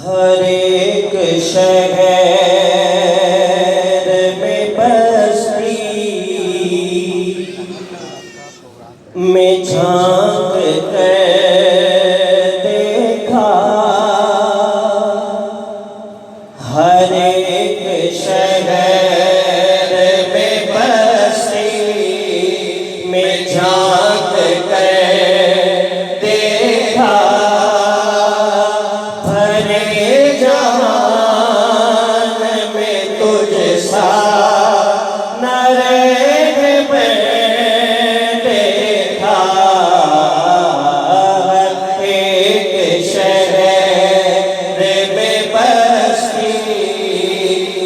ہر ایک شہر میں بستی میں جھانک کر دیکھا، ہر ایک شہر میں بستی میں جھانک کر دیکھا، بھرے جہان میں تجھ سا نہ رہ میں دیکھا، ایک شہر میں بستی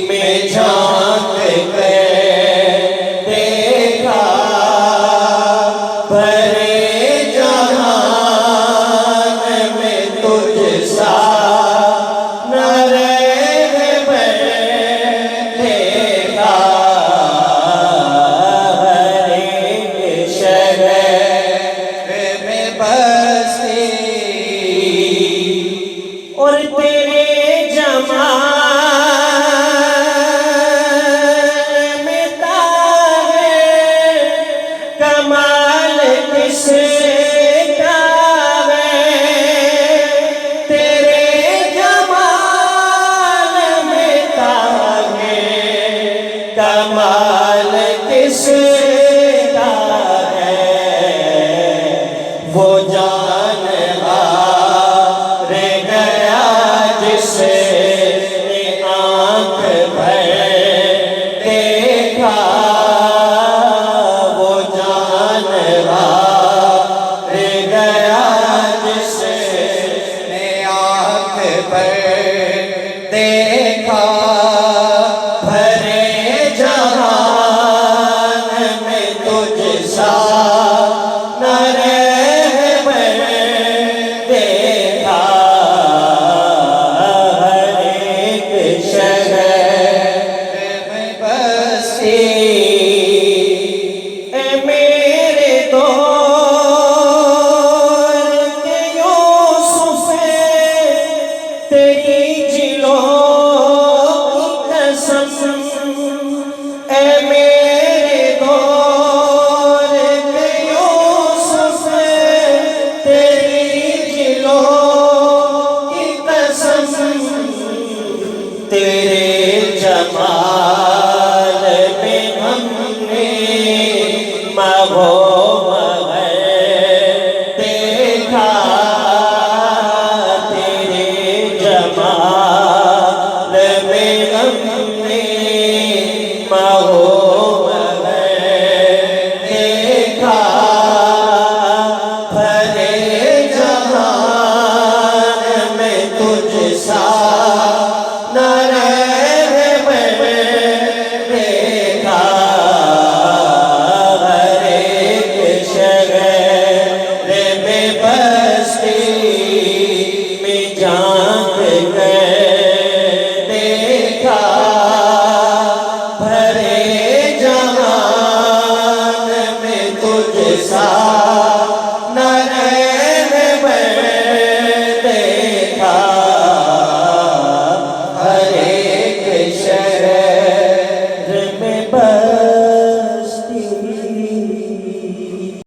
میں جھانک کر دیکھا، بھرے جہان میں تجھ سا نہ رہ میں دیکھا، ہر ایک شہر میں بستی اور تیرے جمال میں تارے کمال کس کا ہے، تیرے جمال میں تارے کمال کس کا ہے، وہ جان ہار گیا جس نے آنکھ بھر دیکھا، وہ جان ہار گیا جس نے آنکھ بھر دیکھا، بھرے جہان میں تجھ سا نہ رہ میں دیکھا، ہر ایک شہر میں بستی، اے میرے دور کے یوسف تیری جلوں کی قسم، اے میرے دور کے یوسف تیری جلوں کی قسم، تیرے جمال میں ہم نے مغوب دیکھا، تیرے جمال